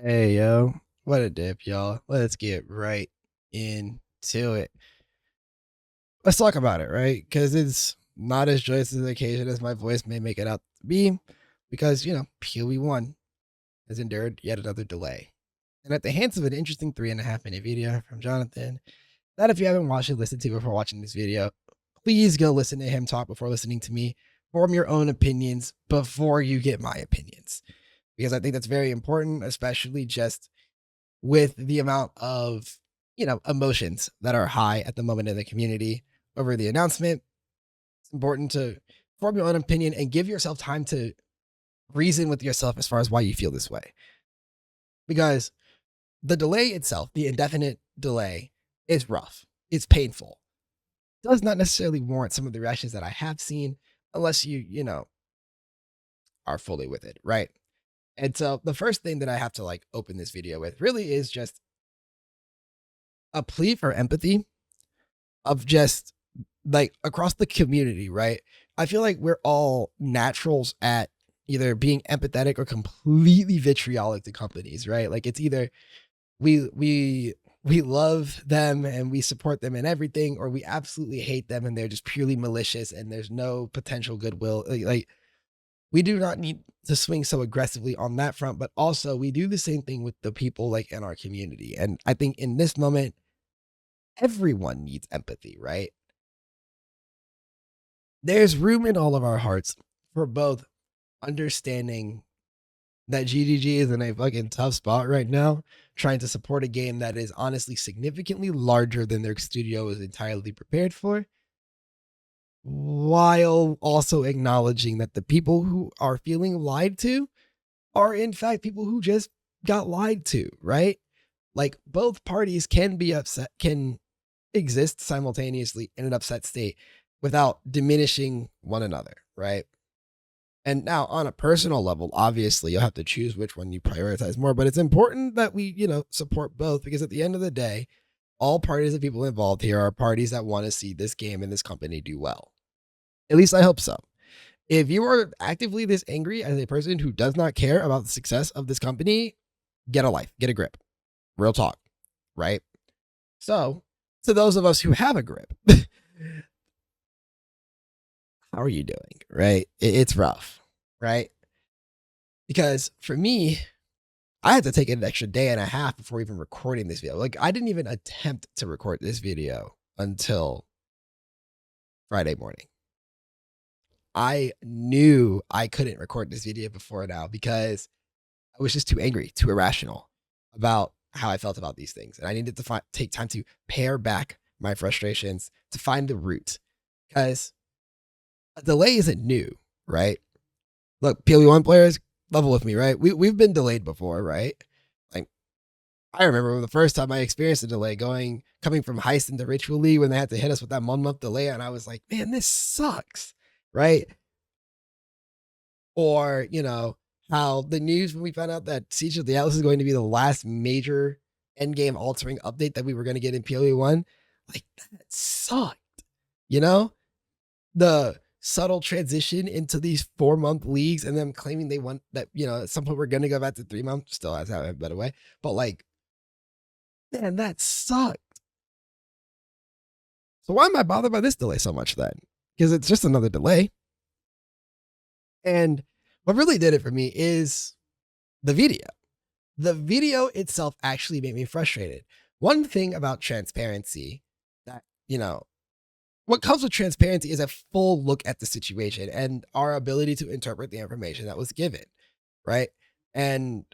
Hey yo, what a dip, y'all. Let's get right into it. Let's talk about it, right? Because it's not as joyous an occasion as my voice may make it out to be, because, PoE 1 has endured yet another delay. And at the hands of an interesting 3.5 minute video from Jonathan, that if you haven't watched it, listened to before watching this video, please go listen to him talk before listening to me. Form your own opinions before you get my opinions. Because I think that's very important, especially just with the amount of emotions that are high at the moment in the community over the announcement. It's important to form your own opinion and give yourself time to reason with yourself as far as why you feel this way, because the delay itself, the indefinite delay, is rough, it's painful, does not necessarily warrant some of the reactions that I have seen, unless you are fully with it, right? And so the first thing that I have to open this video with really is just a plea for empathy, of just across the community, right? I feel like we're all naturals at either being empathetic or completely vitriolic to companies, right? Like it's either we love them and we support them in everything, or we absolutely hate them and they're just purely malicious and there's no potential goodwill. Like we do not need to swing so aggressively on that front, but also we do the same thing with the people like in our community. And I think in this moment, everyone needs empathy, right? There's room in all of our hearts for both understanding that GDG is in a fucking tough spot right now, trying to support a game that is honestly significantly larger than their studio is entirely prepared for, while also acknowledging that the people who are feeling lied to are in fact people who just got lied to, right? Like both parties can be upset, can exist simultaneously in an upset state without diminishing one another, right? And now, on a personal level, obviously, you'll have to choose which one you prioritize more. But it's important that we, support both, because at the end of the day, all parties and people involved here are parties that want to see this game and this company do well. At least I hope so. If you are actively this angry as a person who does not care about the success of this company, get a life, get a grip. Real talk, right? So, to those of us who have a grip, how are you doing? Right? It's rough, right? Because for me, I had to take an extra day and a half before even recording this video. Like I didn't even attempt to record this video until Friday morning. I knew I couldn't record this video before now because I was just too angry, too irrational about how I felt about these things. And I needed to take time to pare back my frustrations to find the root, because a delay isn't new, right? Look, PoE1 players, level with me, right? We've been delayed before, right? Like I remember the first time I experienced a delay coming from Heist into Ritual League when they had to hit us with that 1 month delay, and I was like, man, this sucks, right? Or, how the news when we found out that Siege of the Atlas is going to be the last major endgame altering update that we were going to get in PoE1, like that sucked, you know? The subtle transition into these 4 month leagues and them claiming they want that, at some point we're going to go back to 3 months, still has a better way, but like, man, that sucked. So why am I bothered by this delay so much then? Because it's just another delay. And what really did it for me is the video. The video itself actually made me frustrated. One thing about transparency that, what comes with transparency is a full look at the situation and our ability to interpret the information that was given, right? And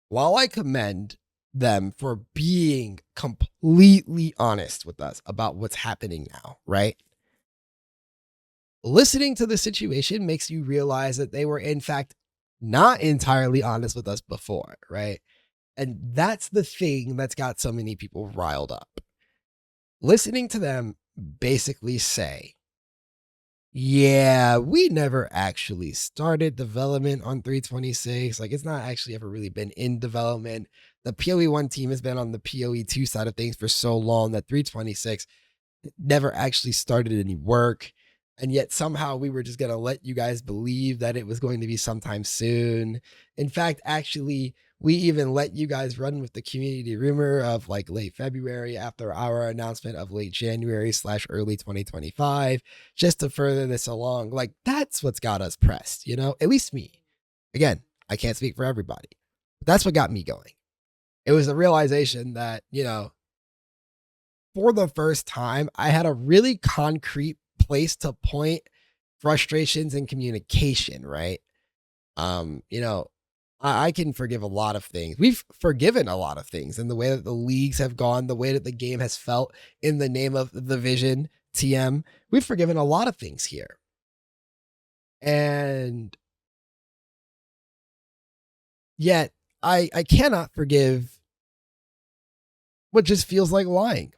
while I commend them for being completely honest with us about what's happening now, right? Listening to the situation makes you realize that they were, in fact, not entirely honest with us before, right? And that's the thing that's got so many people riled up. Listening to them basically say, yeah, we never actually started development on 326. Like, it's not actually ever really been in development. The PoE1 team has been on the PoE2 side of things for so long that 326 never actually started any work. And yet somehow we were just going to let you guys believe that it was going to be sometime soon. In fact, actually, We even let you guys run with the community rumor of like late February after our announcement of late January / early 2025, just to further this along. Like, that's what's got us pressed, at least me. Again, I can't speak for everybody, but that's what got me going. It was the realization that, for the first time, I had a really concrete place to point frustrations and communication, right? You know, I can forgive a lot of things. We've forgiven a lot of things in the way that the leagues have gone, the way that the game has felt in the name of the vision, TM. We've forgiven a lot of things here. And yet I cannot forgive what just feels like lying.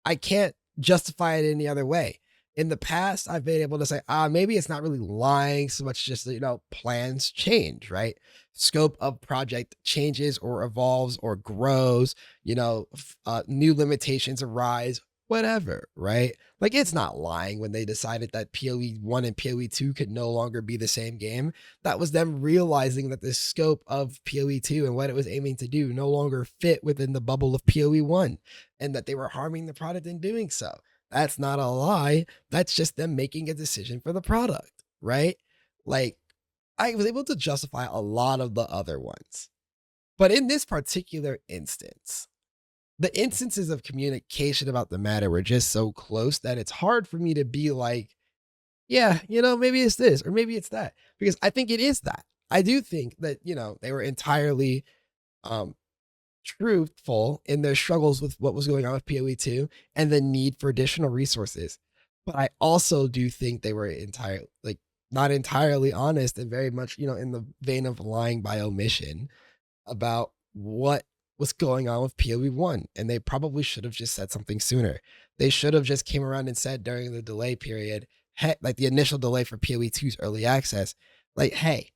I can't justify it any other way. In the past, I've been able to say, maybe it's not really lying so much, just, plans change, right? Scope of project changes or evolves or grows, new limitations arise, whatever, right? Like, it's not lying when they decided that PoE 1 and PoE 2 could no longer be the same game. That was them realizing that the scope of PoE 2 and what it was aiming to do no longer fit within the bubble of PoE 1, and that they were harming the product in doing so. That's not a lie. That's just them making a decision for the product, right? Like, I was able to justify a lot of the other ones. But in this particular instance, the instances of communication about the matter were just so close that it's hard for me to be like, yeah, maybe it's this or maybe it's that, because I think it is that. I do think that, they were entirely truthful in their struggles with what was going on with PoE 2 and the need for additional resources. But I also do think they were not entirely honest and very much, in the vein of lying by omission about what was going on with PoE 1. And they probably should have just said something sooner. They should have just came around and said during the delay period, hey, like the initial delay for PoE 2's early access, like, hey,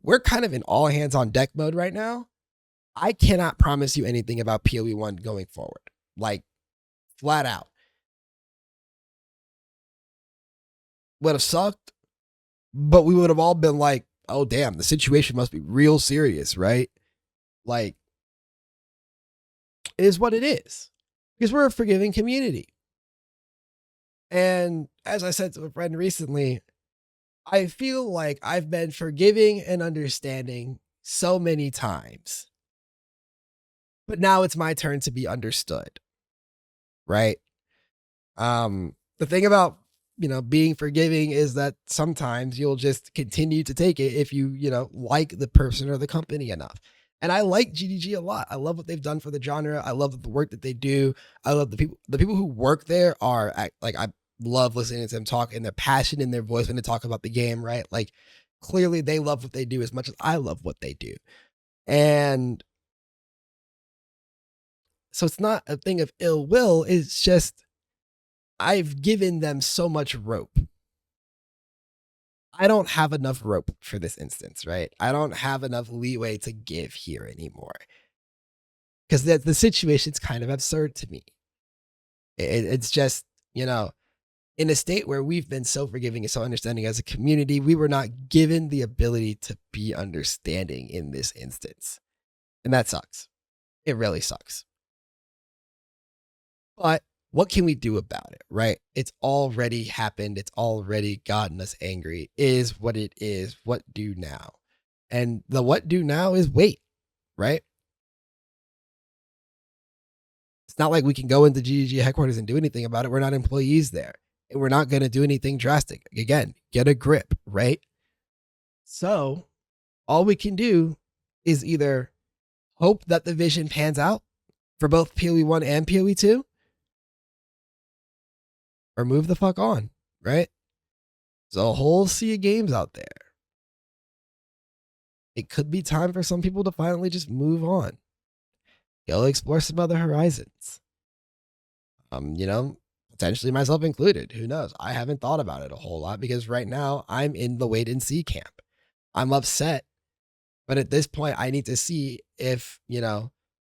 we're kind of in all hands on deck mode right now. I cannot promise you anything about PoE 1 going forward. Like, flat out. Would have sucked, but we would have all been like, oh, damn, the situation must be real serious, right? Like, it is what it is. Because we're a forgiving community. And as I said to a friend recently, I feel like I've been forgiving and understanding so many times. But now it's my turn to be understood, right? The thing about, being forgiving is that sometimes you'll just continue to take it if you, like the person or the company enough. And I like GDG a lot. I love what they've done for the genre. I love the work that they do. I love the people who work there are like, I love listening to them talk, and their passion in their voice when they talk about the game, right? Like, clearly they love what they do as much as I love what they do. And so it's not a thing of ill will. It's just, I've given them so much rope. I don't have enough rope for this instance, right? I don't have enough leeway to give here anymore. Because the situation's kind of absurd to me. It's just, in a state where we've been so forgiving and so understanding as a community, we were not given the ability to be understanding in this instance. And that sucks. It really sucks. But what can we do about it, right? It's already happened. It's already gotten us angry. It is what it is. What do now? And the what do now is wait, right? It's not like we can go into GDG headquarters and do anything about it. We're not employees there. And we're not going to do anything drastic. Again, get a grip, right? So all we can do is either hope that the vision pans out for both PoE 1 and PoE 2, or move the fuck on, right? There's a whole sea of games out there. It could be time for some people to finally just move on. Go explore some other horizons. Potentially myself included. Who knows? I haven't thought about it a whole lot because right now I'm in the wait and see camp. I'm upset, but at this point I need to see if,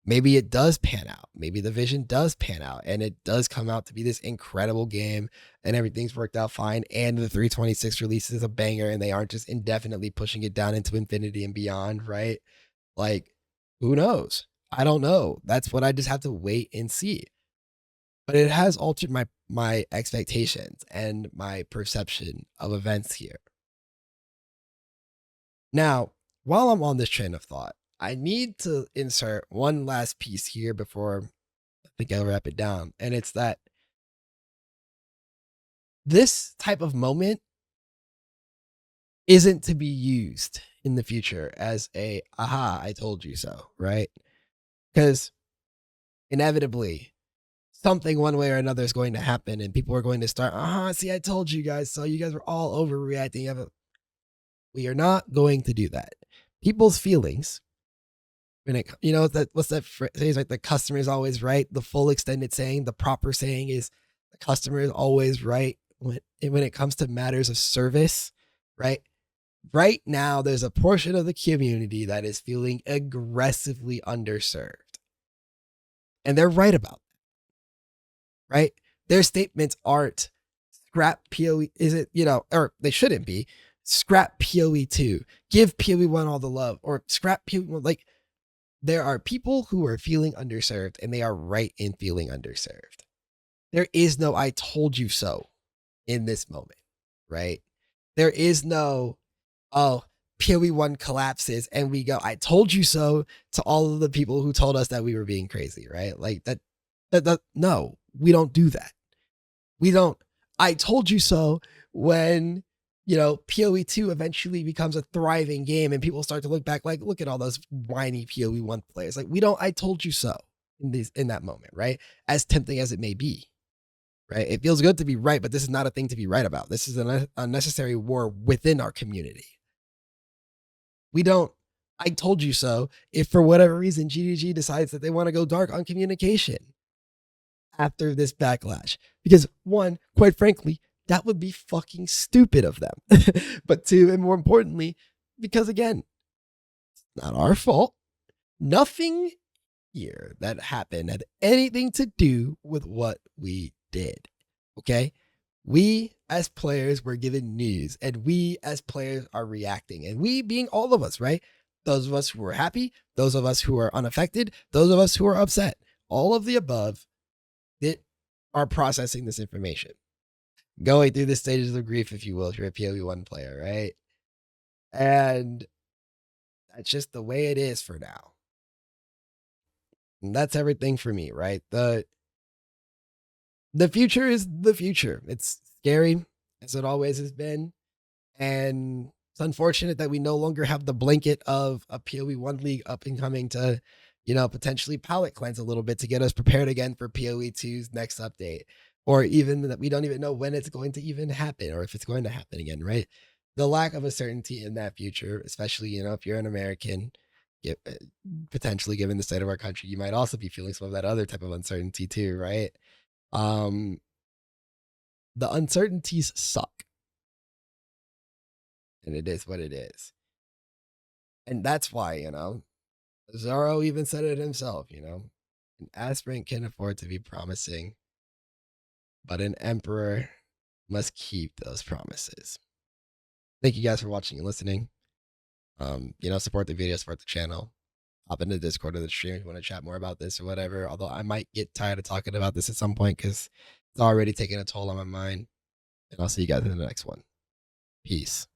maybe it does pan out. Maybe the vision does pan out and it does come out to be this incredible game and everything's worked out fine. And the 326 release is a banger and they aren't just indefinitely pushing it down into infinity and beyond, right? Like, who knows? I don't know. That's what I just have to wait and see. But it has altered my expectations and my perception of events here. Now, while I'm on this train of thought, I need to insert one last piece here before I think I'll wrap it down. And it's that this type of moment isn't to be used in the future as a, aha, I told you so, right? Because inevitably, something one way or another is going to happen and people are going to start, see, I told you guys so. You guys were all overreacting. We are not going to do that. People's feelings, when it, what's that phrase, like the customer is always right. The full extended saying, the proper saying is the customer is always right when it comes to matters of service, right? Right now, there's a portion of the community that is feeling aggressively underserved. And they're right about that, right? Their statements aren't scrap PoE, is it, or they shouldn't be, scrap PoE 2, give PoE 1 all the love, or scrap PoE 1. Like, there are people who are feeling underserved and they are right in feeling underserved. There is no I told you so in this moment, right? There is no, oh, PoE 1 collapses and we go, I told you so to all of the people who told us that we were being crazy, right? Like that no, we don't do that. We don't, I told you so when, PoE 2 eventually becomes a thriving game and people start to look back like, look at all those whiny PoE 1 players. Like, we don't, I told you so in that moment, right? As tempting as it may be, right? It feels good to be right, but this is not a thing to be right about. This is an unnecessary war within our community. We don't, I told you so if for whatever reason GDG decides that they want to go dark on communication after this backlash. Because one, quite frankly, that would be fucking stupid of them. But two, and more importantly, because again, it's not our fault. Nothing here that happened had anything to do with what we did. Okay? We as players were given news and we as players are reacting, and we being all of us, right? Those of us who are happy, those of us who are unaffected, those of us who are upset, all of the above that are processing this information, going through the stages of grief, if you will, if you're a PoE 1 player, right? And that's just the way it is for now. And that's everything for me, right? The future is the future. It's scary, as it always has been. And it's unfortunate that we no longer have the blanket of a PoE 1 league up and coming to, potentially palate cleanse a little bit to get us prepared again for PoE 2's next update. Or even that we don't even know when it's going to even happen or if it's going to happen again, right? The lack of a certainty in that future, especially, if you're an American, potentially given the state of our country, you might also be feeling some of that other type of uncertainty too, right? The uncertainties suck. And it is what it is. And that's why, Zoro even said it himself, an aspirant can afford to be promising, but an emperor must keep those promises. Thank you guys for watching and listening. Support the video, support the channel. Hop into Discord or the stream if you want to chat more about this or whatever. Although I might get tired of talking about this at some point because it's already taking a toll on my mind. And I'll see you guys in the next one. Peace.